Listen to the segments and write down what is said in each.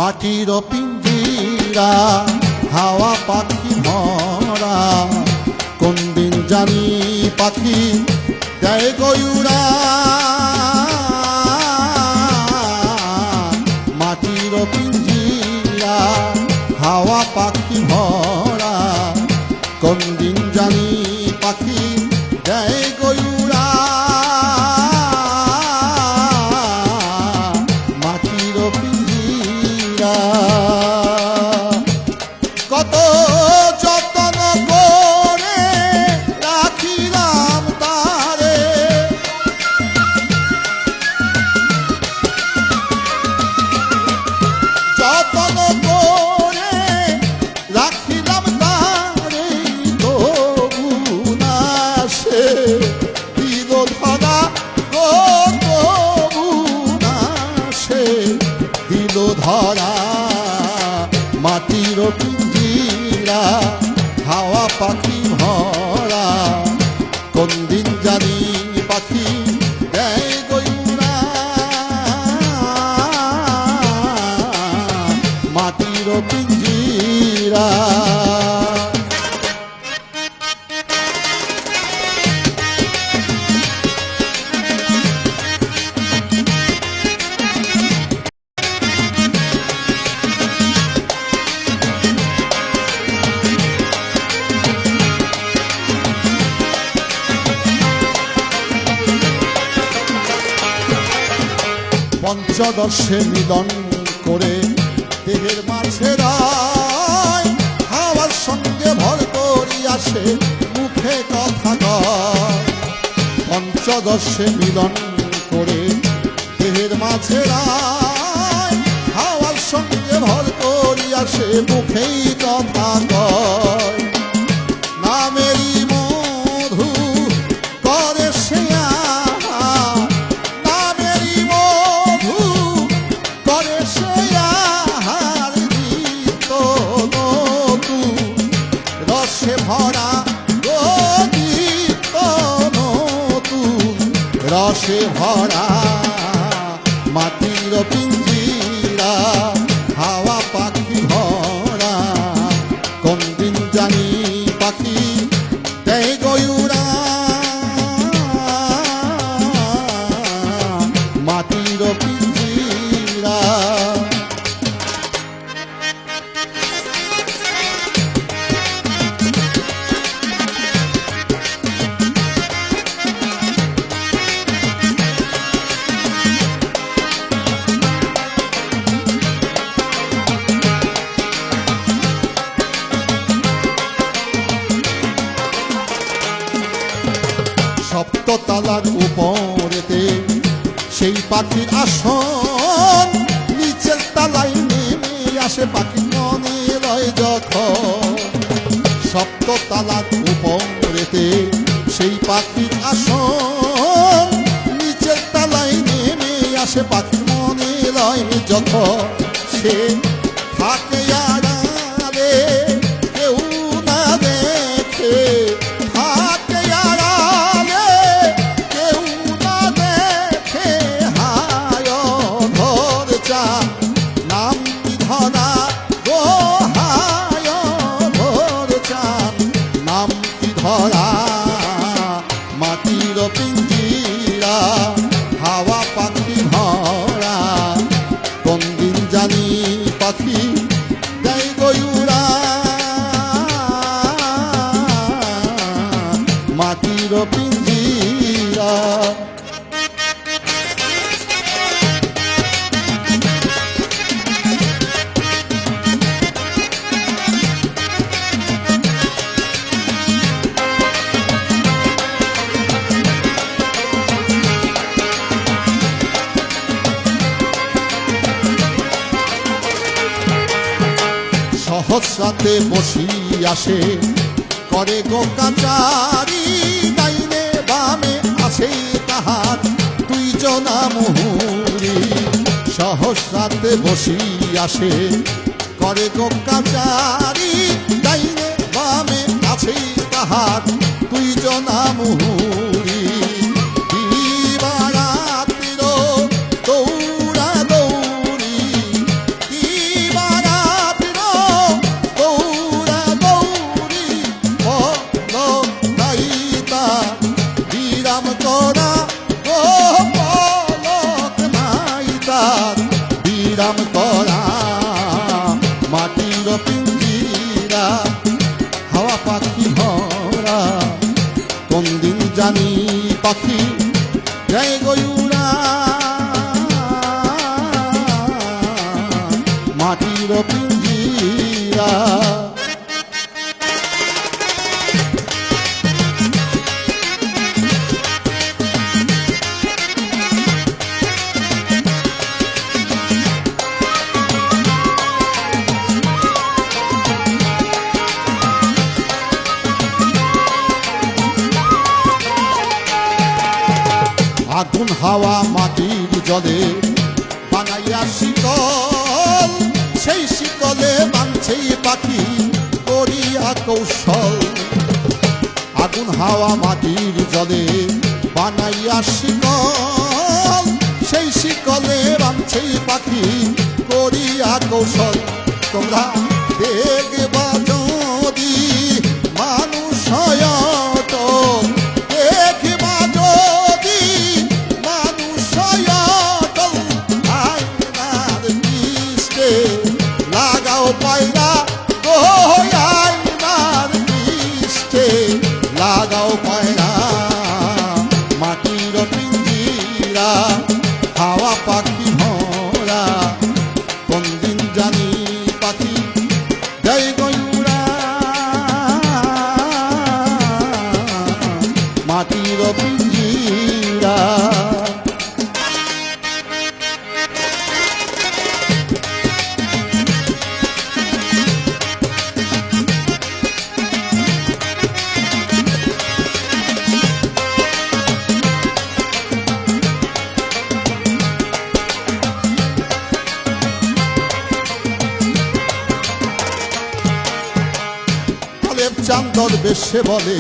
মাটির পিঞ্জিরা হাওয়া পাখি মরা কোন দিন জানি পাখি দেয় গয়ুরা মাটির পিঞ্জিরা হাওয়া পাখি ভরা কোন দিন জানি পাখি দেয় গয়ুরা মাটির পিঞ্জিরা কত যত্ন করে রাখিলাম তারে যত্ন করে রাখিলাম তারে তবু না সে দিল ধরা গো তবু না সে দিল ধরা মাটির পিঞ্জিরা হাওয়া পাখি ভরা কোন দিন জানি পাখি দেয় গয়ুরা মাটির পিঞ্জিরা পঞ্চদশে মিলন করে দেহের মাঝে রায় হাওয়ার সঙ্গে ভর করি আসে মুখে কথা কয় পঞ্চদশে মিলন করে দেহের মাঝে রায় হাওয়ার সঙ্গে ভর করি আসে মুখেই কথা কয় নামেরই মধু করে সে রসে ভরা গীত নতুন রসে ভরা মাটির পিঞ্জিরা হাওয়া পাখি ভরা কোন দিন জানি পাখি দেয় গয়ুরা মাটির পিঞ্জিরা সপ্ততলার উপরেতে সেই পাখির আসন নিচের তালায় নেমে আসে পাখি মনে রয় যখন সপ্ততলার উপরেতে সেই পাখির আসন নিচের তালায় নেমে আসে পাখি মনে রয় যখন সে থাকে আড়ালে কেউ না দেখে নাম কি ধরা গো হায় ধর চান নাম কি ধরা মাটির পিঞ্জিরা হাওয়া পাখি ভরা কোন দিন জানি পাখি দেয় গয়ুরা মাটির পিঞ্জিরা সহস্রাতে বসি আসে করে গো কাচারি ডাইনে বামে আছে তাহার দুইজনা মুহুরি সহস্রাতে বসি আসে করে গো কাচারি ডাইনে বামে আছে তাহার দুইজনা মুহুরি দিবারাত্রির দৌড়া দৌড়ি নাম করা মাটির পিঞ্জিরা হাওয়া পাখি ভরা কোন দিন জানি পাখি জয় গয়ুরা মাটির পিঞ্জিরা আগুন হাওয়া মাটির জলে বানাইয়া শিকল সেই শিকলে বাঁধছে পাখি করিয়া কৌশল আগুন হাওয়া মাটির জলে বানাইয়া শিকল সেই শিকলে বাঁধছে পাখি করিয়া কৌশল তোমরা দেখবা যদি মানুষ হয় তো দেখবা পায়রা গো আইনার পৃষ্ঠে লাগাও পায়রা মাটির পিঞ্জিরা হাওয়া পাখি ভরা কোন দিন জানি পাখি জয় গয়ুরা মাটির পিঞ্জিরা চান্দর বেশে বলে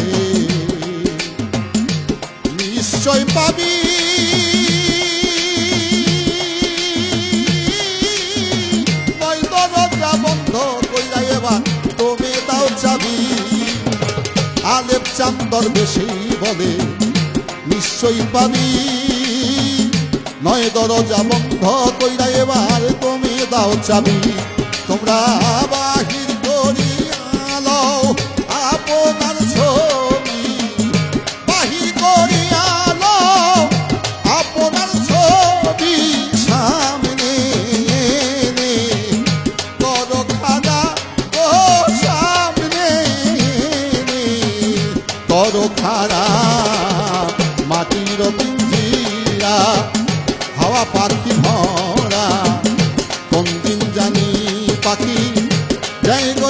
নিশ্চয় পাবি দরজা বন্ধ কইরা এবার তুমি দাও চাবি আলেপ চান্দর বেশি বলে নিশ্চয় পাবি নয় দরজা বন্ধ কইরা এবার তুমি দাও চাবি তোমরা বাহির করিয়া লও আপনার ছবি বাহি করিয়া লও আপনার ছবি সামনে এনে করো খাদা ও সামনে এনে করো খাদা মাটির পিঞ্জিরা হাওয়া পাখি ভরা কোন দিন জানি পাখি জয়